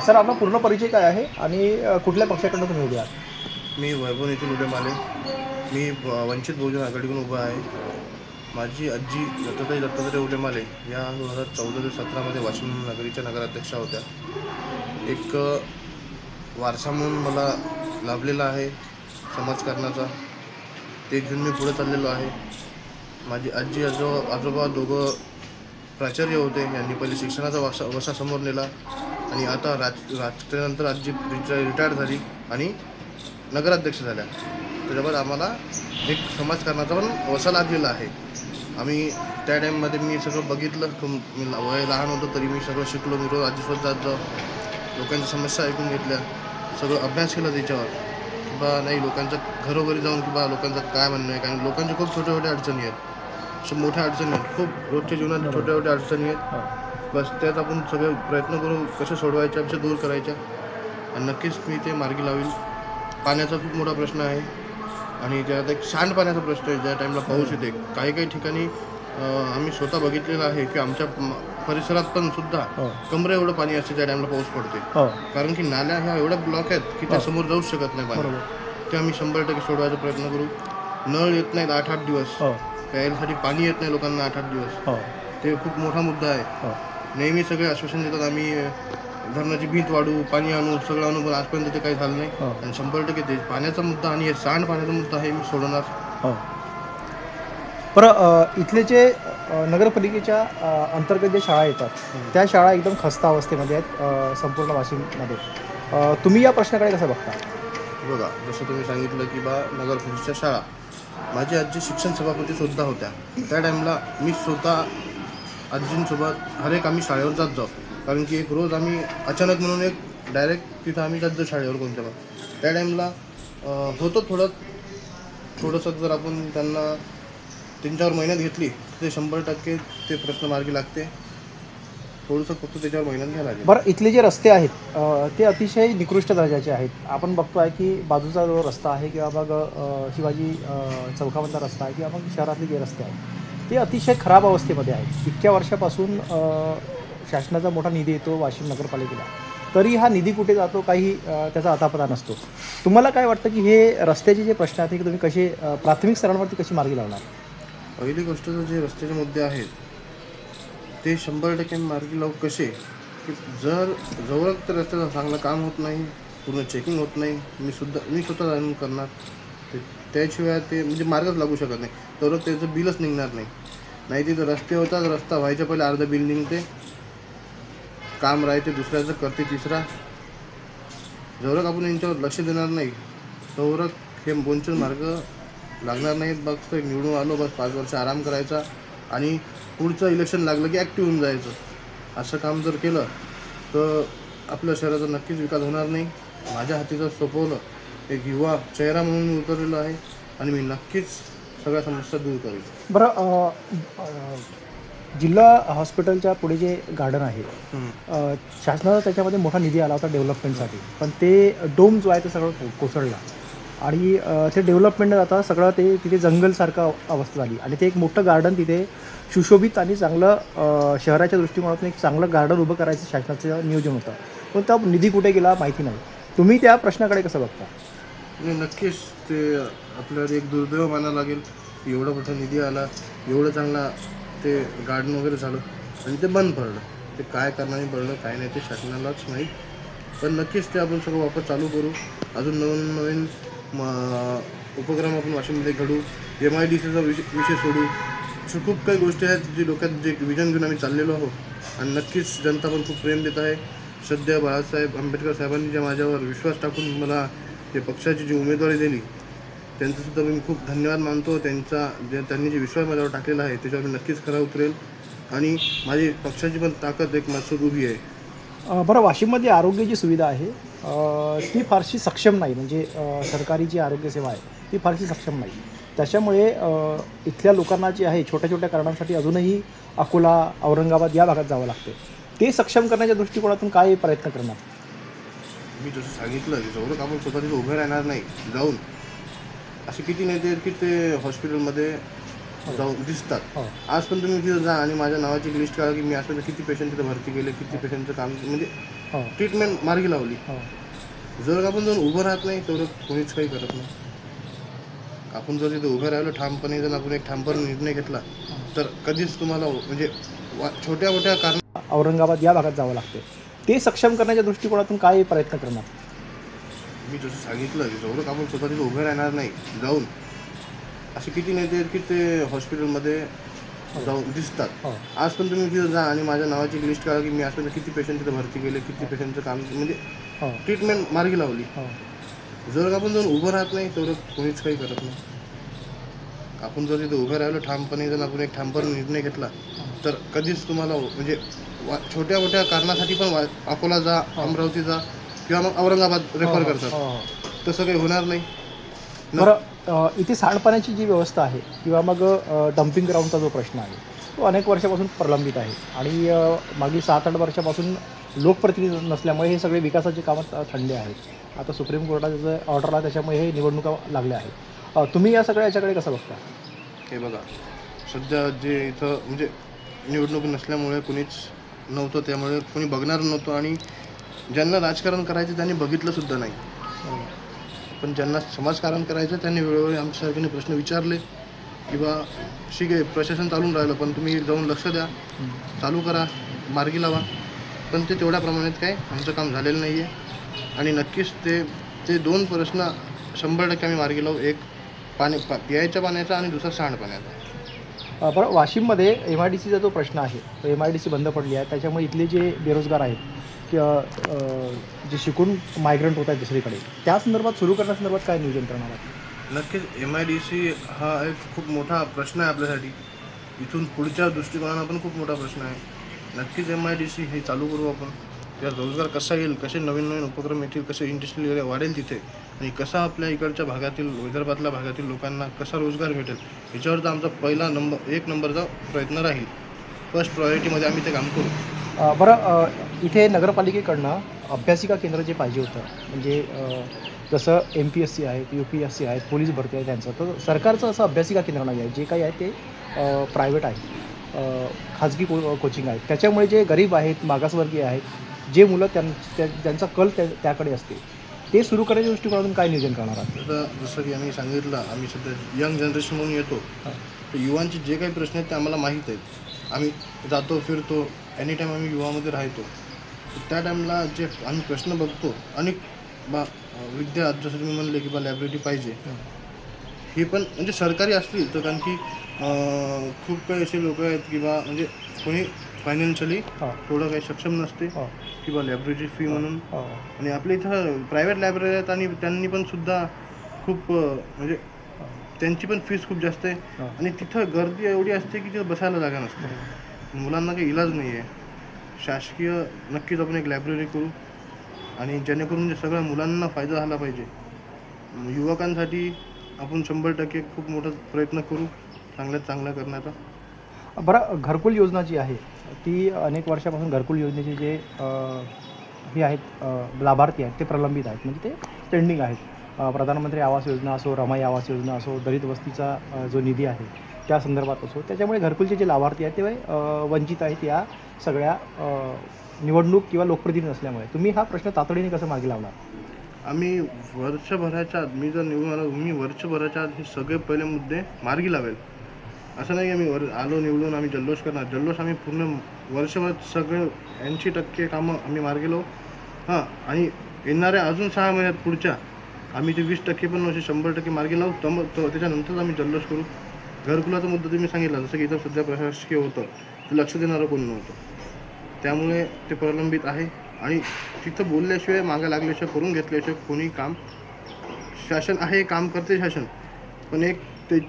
Sir आपला पूर्ण परिचय काय आहे आणि कुठल्या पक्षाकडून तुम्ही उभे आहात? मी वैभव नितीन उडेमाले. मी वंचित बहुजन आघाडीकडून उभा आहे. माझी आजी दत्ताताई दत्तात्रय उडेमाले या 2014 ते 17मध्ये वाशिम नगरीच्या नगराध्यक्षा होत्या. एक वारसा म्हणून मला लाभलेला आहे समाजकारणाचा, ते घेऊन मी पुढे चाललेलो आहे. माझी आजी आजोबा दोघं प्राचार्य होते. यांनी पहिले शिक्षणाचा वसा समोर नेला आणि आता राजकारणानंतर आजी रिटायर्ड झाली आणि नगराध्यक्ष झाल्या. त्याच्यावर आम्हाला एक समाजकारणाचा पण वसा लागलेला आहे. आम्ही त्या टाईममध्ये मी सगळं बघितलं. मी वय लहान होतं तरी मी सगळं शिकलो. मी रोज आजीसोबत जात जाऊ, लोकांच्या समस्या ऐकून घेतल्या, सगळं अभ्यास केला त्याच्यावर किंवा नाही लोकांच्या घरोघरी जाऊन किंवा लोकांचं काय म्हणणं आहे. कारण लोकांच्या खूप छोट्या छोट्या अडचणी आहेत, अशा मोठ्या अडचणी आहेत, खूप रोजच्या जीवनात छोट्या छोट्या अडचणी आहेत. बस त्यात आपण सगळे प्रयत्न करू कसे सोडवायच्या, कसे दूर करायच्या आणि नक्कीच मी ते मार्गी लावेल. पाण्याचा खूप मोठा प्रश्न आहे आणि त्यात एक सांडपाण्याचा प्रश्न आहे. ज्या टाईमला पाऊस येते काही काही ठिकाणी आम्ही स्वतः बघितलेलं आहे की आमच्या परिसरात पण सुद्धा कमरे एवढं पाणी असते ज्या टाईमला पाऊस पडते. कारण की नाल्या ह्या एवढ्या ब्लॉक आहेत की त्या समोर जाऊच शकत नाही पाणी. ते आम्ही 100% सोडवायचा प्रयत्न करू. नळ येत नाहीत 8-8 दिवस, प्यायसाठी पाणी येत नाही लोकांना 8-8 दिवस. ते खूप मोठा मुद्दा आहे. नेहमी सगळे आश्वासन देतात आम्ही धरणाची भीत वाढू, पाणी आणू, सगळं आणू, पण आजपर्यंत ते काही झालं नाही. आणि 100% ते पाण्याचा मुद्दा आणि हे सांडपाण्याचा मुद्दा हे मी सोडवणार. बरं इथले जे नगरपालिकेच्या अंतर्गत जे शाळा येतात त्या शाळा एकदम खस्ता अवस्थेमध्ये आहेत संपूर्ण वाशिममध्ये. तुम्ही या प्रश्नाकडे कसं बघता? बघा, जसं तुम्ही सांगितलं की नगर परिषदच्या शाळा, माझी आजी शिक्षण सभापतीसुद्धा होत्या. त्या टाईमला मी स्वतः आजींसोबत हर एक आम्ही शाळेवर जात जाऊ. कारण की एक रोज आम्ही अचानक म्हणून एक डायरेक्ट तिथं आम्ही जात जाऊ शाळेवर कोणत्या पण. त्या टाईमला होतं थोडंसं जर आपण त्यांना 3-4 महिन्यात घेतली ते 100% ते प्रश्न मार्गी लागते. थोडंसं फक्त त्याच्यावर मेहनत घ्यायला लागेल. बरं इथले जे रस्ते आहेत ते अतिशय निकृष्ट दर्जाचे आहेत. आपण बघतो आहे की बाजूचा जो रस्ता आहे किंवा मग शिवाजी चौकामधला रस्ता आहे किंवा मग शहरातले जे रस्ते आहेत ते अतिशय खराब अवस्थेमध्ये आहेत. इतक्या वर्षापासून शासनाचा मोठा निधी येतो वाशिम नगरपालिकेला, तरी हा निधी कुठे जातो काही त्याचा अतापता नसतो. तुम्हाला काय वाटतं की हे रस्त्याचे जे प्रश्न आहेत की तुम्ही कसे प्राथमिक स्तरावरती कशी मार्गी लावणार? पहिली गोष्ट तर जे रस्त्याचे मुद्दे आहेत ते 100% मार्गी लावू कसे, की जवळ तर रस्त्याचं चांगलं काम होत नाही, पूर्ण चेकिंग होत नाही, मी स्वतः जाणून करणार. त्याशिवाय ते म्हणजे मार्गच लागू शकत नाही, तर त्याचं बिलच निघणार नाही. तिथं रस्ते होतात, रस्ता व्हायच्या पहिले अर्धं बिल निघते, काम राहते दुसऱ्याचं करते तिसरा. जवळ आपण यांच्यावर लक्ष देणार नाही तोवर हे बोनचे मार्ग लागणार नाहीत. बघ निवडून आलो बस 5 वर्ष आराम करायचा आणि पुढचं इलेक्शन लागलं की ॲक्टिव्ह होऊन जायचं. असं काम जर केलं तर आपल्या शहराचा नक्कीच विकास होणार नाही. माझ्या हातीचं सोपवलं एक युवा चेहरा म्हणून उतरलेलो आहे आणि मी नक्कीच सगळ्या समस्या दूर करेल. बरं जिल्हा हॉस्पिटलच्या पुढे जे गार्डन आहे शासनाचा त्याच्यामध्ये मोठा निधी आला होता डेव्हलपमेंटसाठी, पण ते डोम जो आहे ते सगळं कोसळला आणि ते डेव्हलपमेंट आता सगळं ते तिथे जंगलसारखं अवस्था झाली आणि ते एक मोठं गार्डन तिथे सुशोभित आणि चांगलं शहराच्या दृष्टिकोनातून एक चांगलं गार्डन उभं करायचं शासनाचं नियोजन होतं, पण त्या निधी कुठे गेला माहिती नाही. तुम्ही त्या प्रश्नाकडे कसं बघता? नक्कीच ते आपल्याला एक दुर्दैव मानावं लागेल. एवढा मोठा निधी आला, एवढं चांगला ते गार्डन वगैरे झालं आणि ते बंद पडलं. ते काय कारणाने पडलं काय नाही ते शासनालाच माहीत, पण नक्कीच ते आपण सगळं वापस चालू करू. अजून नवीन उपक्रम आपण वाशिममध्ये घडू. MIDCचा विषय सोडू. अशा खूप काही गोष्टी आहेत जी डोक्यात जे विजन घेऊन आम्ही चाललेलो आहोत आणि नक्कीच जनता पण खूप प्रेम देत आहे. सध्या बाळासाहेब आंबेडकर साहेबांनी जे माझ्यावर विश्वास टाकून मला ते पक्षाची जी उमेदवारी दिली त्यांचासुद्धा मी खूप धन्यवाद मानतो. त्यांनी जे विश्वास माझ्यावर टाकलेला आहे त्याच्यावर मी नक्कीच खरा उतरेल आणि माझी पक्षाची पण ताकद एक मजबूत उभी आहे. बरं वाशिममध्ये आरोग्याची सुविधा आहे ती फारशी सक्षम नाही, म्हणजे सरकारी जी आरोग्यसेवा आहे ती फारशी सक्षम नाही. त्याच्यामुळे इथल्या लोकांना जे आहे छोट्या छोट्या कारणांसाठी अजूनही अकोला औरंगाबाद या भागात जावं लागते. ते सक्षम करण्याच्या दृष्टिकोनातून काय प्रयत्न करणार? मी जसं सांगितलं की जवळ आपण स्वतः तिथे उभे राहणार नाही जाऊन. असे किती नेते आहेत की ते हॉस्पिटलमध्ये जाऊन दिसतात. हो. आज पण तुम्ही तिथं जा आणि माझ्या नावाची लिस्ट करा की मी आजपर्यंत किती पेशंट तिथं भरती केले, किती पेशंटचं काम म्हणजे हो. ट्रीटमेंट मार्गी लावली. हो. जर आपण जाऊन उभं राहत नाही तेवढं कोणीच काही करत नाही. आपण जर तिथं उभं राहिलो ठामपणे, जर आपण एक ठामपणे निर्णय घेतला तर कधीच तुम्हाला म्हणजे छोट्या मोठ्या कारण औरंगाबाद या भागात जावं लागते. ते सक्षम करण्याच्या दृष्टिकोनातून काय प्रयत्न करणार? मी जसं सांगितलं की जेवढं आपण स्वतः तिथं उभं राहणार नाही जाऊन, असे किती नेते आहेत की ते हॉस्पिटलमध्ये जाऊन दिसतात. हो. आज पण तुम्ही तिथं जा आणि माझ्या नावाची लिस्ट करा की मी आजपर्यंत किती पेशंट तिथं भरती केले, किती पेशंटचं काम म्हणजे हो. ट्रीटमेंट मार्गी लावली. हो. जर आपण जाऊन उभं राहत नाही तेवढं कोणीच काही करत नाही. आपण जर तिथं उभं राहिलो ठामपणे, जर आपण एक ठामपणे निर्णय घेतला तर कधीच तुम्हाला म्हणजे छोट्या मोठ्या कारणासाठी पण अकोला जा, अमरावती जा किंवा मग औरंगाबाद रेफर करतात. हो. तसं काही होणार नाही. बरं, इथे सांडपाण्याची जी व्यवस्था आहे किंवा मग डम्पिंग ग्राउंडचा जो प्रश्न आहे तो अनेक वर्षापासून प्रलंबित आहे आणि मागील 7-8 वर्षापासून लोकप्रतिनिधी नसल्यामुळे हे सगळे विकासाचे कामं थंडे आहेत. आता सुप्रीम कोर्टाचं जे ऑर्डर आहे त्याच्यामुळे हे निवडणुका लागल्या आहेत. तुम्ही या सगळ्या याच्याकडे कसं बघता? हे बघा, सध्या जे इथं म्हणजे निवडणूक नसल्यामुळे कुणीच नव्हतं, त्यामुळे कोणी बघणार नव्हतं आणि ज्यांना राजकारण करायचं त्यांनी बघितलंसुद्धा नाही. पण ज्यांना समाजकारण करायचं त्यांनी वेळोवेळी आमच्यासारख्याने प्रश्न विचारले की बा ठीक आहे प्रशासन चालून राहिलं पण तुम्ही जाऊन लक्ष द्या, चालू करा, मार्गी लावा. पण ते तेवढ्या प्रमाणात काय आमचं काम झालेलं नाही आहे आणि नक्कीच ते 2 प्रश्न 100% आम्ही मार्गी लावू. एक प्यायच्या पाण्याचा आणि दुसरा सांडपाण्याचा. बरं, वाशिममध्ये MIDCचा जो प्रश्न आहे तो MIDC बंद पडली आहे. त्याच्यामुळे इथले जे बेरोजगार आहेत किंवा जे शिकून मायग्रंट होत आहेत दुसरीकडे, त्या संदर्भात सुरू करण्यासंदर्भात काय नियोजन करणार आहे? नक्कीच MIDC हा एक खूप मोठा प्रश्न आहे आपल्यासाठी. इथून पुढच्या दृष्टिकोनानं पण खूप मोठा प्रश्न आहे. नक्कीच MIDC हे चालू करू आपण. त्या रोजगार कसा येईल, कसे नवीन उपक्रम येतील, कसे इंडस्ट्रियल एरिया वाढेल तिथे आणि कसा आपल्या इकडच्या भागातील विदर्भातल्या भागातील लोकांना कसा रोजगार भेटेल याच्यावर तर आमचा एक नंबरचा प्रयत्न राहील. फर्स्ट प्रायोरिटीमध्ये आम्ही ते काम करू. बरं, इथे नगरपालिकेकडनं अभ्यासिका केंद्र जे पाहिजे होतं म्हणजे जसं MPSC आहेत, UPSC आहेत, पोलीस भरती आहे त्यांचं, तर सरकारचं असं अभ्यासिका केंद्र नाही आहे. जे काही आहे ते प्रायव्हेट आहे, खाजगी कोचिंग आहेत. त्याच्यामुळे जे गरीब आहेत, मागासवर्गीय आहेत, जे मुलं ज्यांचा कल त्याकडे असते ते सुरू करण्याच्या दृष्टिकोनातून काय नियोजन करणार आहात? आता जसं की आम्ही सांगितलं, आम्ही सध्या यंग जनरेशन म्हणून येतो, तर युवांचे जे काही प्रश्न आहेत ते आम्हाला माहीत आहेत. आम्ही जातो फिरतो, एनी टाईम आम्ही युवामध्ये राहतो. त्या टाईमला जे आम्ही प्रश्न बघतो अनेक विद्या जसं तुम्ही म्हणले की लायब्ररी पाहिजे, हे पण म्हणजे सरकारी असतील तर, कारण की खूप काही असे लोक आहेत की म्हणजे कोणी फायनान्शियली थोडं काही सक्षम नसते किंवा लायब्ररीची फी म्हणून. आणि आपल्या इथं प्रायव्हेट लायब्ररी आहेत आणि त्यांनी पण सुद्धा खूप म्हणजे त्यांची पण फीस खूप जास्त आहे आणि तिथं गर्दी एवढी असते की तिथं बसायला जागा नसते. मुलांना काही इलाज नाही आहे. शासकीय नक्कीच आपण एक लायब्ररी करू आणि जेणेकरून सगळ्या मुलांना फायदा झाला पाहिजे. युवकांसाठी आपण 100% खूप मोठा प्रयत्न करू चांगल्यात चांगला करण्याचा. बरं, घरकुल योजना जी आहे ती अनेक वर्षापासून घरकुल योजनेचे जे हे आहेत लाभार्थी आहेत ते प्रलंबित आहेत, म्हणजे ते पेंडिंग आहेत. प्रधानमंत्री आवास योजना असो, रमाई आवास योजना असो, दलित वस्तीचा जो निधी आहे त्या संदर्भात असो, त्याच्यामुळे घरकुलचे जे लाभार्थी आहेत ते वंचित आहेत या सगळ्या निवडणूक किंवा लोकप्रतिनिधी नसल्यामुळे. तुम्ही हा प्रश्न तातडीने कसं मागे लावणार? आम्ही वर्षभराच्या आत, मी जर निवडून आलो, मी वर्षभराच्या आत हे सगळे पहिले मुद्दे मार्गी लावेल. असं नाही की आम्ही आलो निवडून आम्ही जल्लोष करणार. जल्लोष आम्ही पूर्ण वर्षभर सगळे 80% कामं आम्ही मार्गी लावू. आणि येणाऱ्या अजून 6 महिन्यात पुढच्या आम्ही ते 20% पण 100% मार्गी लावू. त्याच्यानंतर आम्ही जल्लोष करू. घरकुलाचा मुद्दा तुम्ही सांगितला, जसं की इथं सध्या प्रशासकीय होतं ते लक्ष देणारं कोण नव्हतं, त्यामुळे ते प्रलंबित आहे. आणि तिथं बोलल्याशिवाय, मागं लागल्याशिवाय, करून घेतल्याशिवाय कोणी काम, शासन आहे काम करते शासन, पण एक ते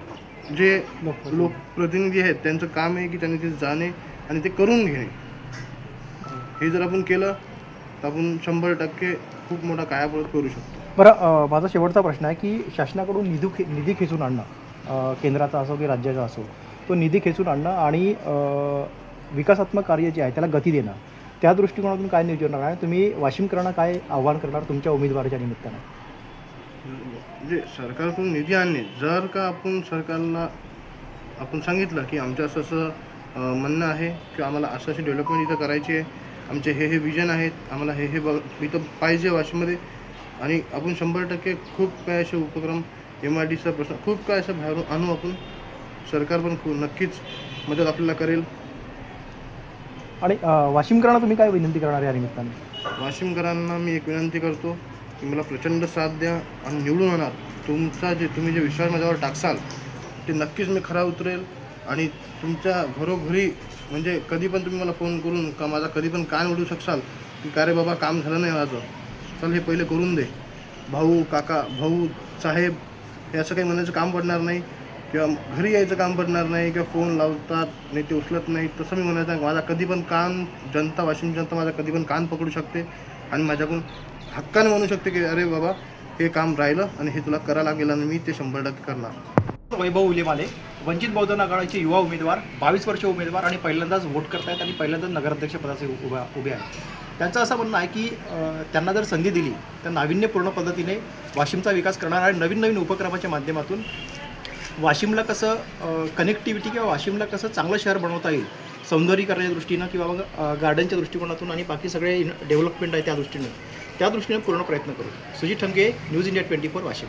जे लोकप्रतिनिधी आहेत त्यांचं काम आहे की त्यांनी तिथे जाणे आणि ते करून घेणे. हे जर आपण केलं तर आपण 100% खूप मोठा कायापालट करू शकतो. बरं, माझा शेवटचा प्रश्न आहे की शासनाकडून निधी खेचून आणणं, केंद्राचा असो की राज्याचा असो, तो निधी खेचून आणणं आणि विकासात्मक कार्य जे आहे त्याला गती देणं, त्या दृष्टिकोनातून काय नियोजन आहे? तुम्ही वाशिमकरांना काय आव्हान करणार तुमच्या उमेदवाराच्या निमित्तानं? म्हणजे सरकारकडून निधी आणणे, जर का आपण सरकारला आपण सांगितलं की आमचं असं असं म्हणणं आहे की आम्हाला असं अशी डेव्हलपमेंट इथं करायची आहे, आमचे हे विजन आहेत, आम्हाला हे इथं पाहिजे वाशिममध्ये. आणि आपण 100% खूप काय असे उपक्रम MIDCचा प्रश्न खूप काय असं बाहेरून आणू आपण. सरकार पण नक्कीच मदत आपल्याला करेल. आणि वाशिमकरांना तुम्ही काय विनंती करणार या निमित्ताने? वाशिमकरांना मी एक विनंती करतो की मला प्रचंड साथ द्या आणि निवडून आणा. तुम्ही जे विश्वास माझ्यावर टाकसाल ते नक्कीच मी खरा उतरेल. आणि तुमच्या घरोघरी म्हणजे कधी पण तुम्ही मला फोन करून का माझा कधी पण कान उडू शकसाल की का रे बाबा काम झालं नाही माझं, चल हे पहिले करून दे. भाऊ काका भाऊ साहेब हे असं काही म्हणायचं काम पडणार नाही, किंवा घरी यायचं काम पडणार नाही, किंवा फोन लावतात नाही ते उचलत नाही तसं मी म्हणायचं. माझा कधी पण कान जनता, वाशिम जनता माझा कधी पण कान पकडू शकते आणि माझ्याकडून हक्काने म्हणू शकते की अरे बाबा हे काम राहिलं आणि हे तुला करायला लागेल आणि मी ते 100% करणार. वैभव उलेमाले, वंचित बहुजन आघाडीचे युवा उमेदवार, 22 वर्ष उमेदवार आणि पहिल्यांदाच वोट करतायत आणि पहिल्यांदाच नगराध्यक्ष पदाचे उभे आहेत. त्यांचं असं म्हणणं आहे की त्यांना जर संधी दिली तर नाविन्यपूर्ण पद्धतीने वाशिमचा विकास करणार आणि नवीन नवीन उपक्रमाच्या माध्यमातून वाशिमला कसं कनेक्टिव्हिटी किंवा वाशिमला कसं चांगलं शहर बनवता येईल सौंदर्यीकरणाच्या दृष्टीनं किंवा मग गार्डनच्या दृष्टिकोनातून आणि बाकी सगळे डेव्हलपमेंट आहे त्या दृष्टीने पूर्ण प्रयत्न करू. Sujit Thamke, news India 24 Washim.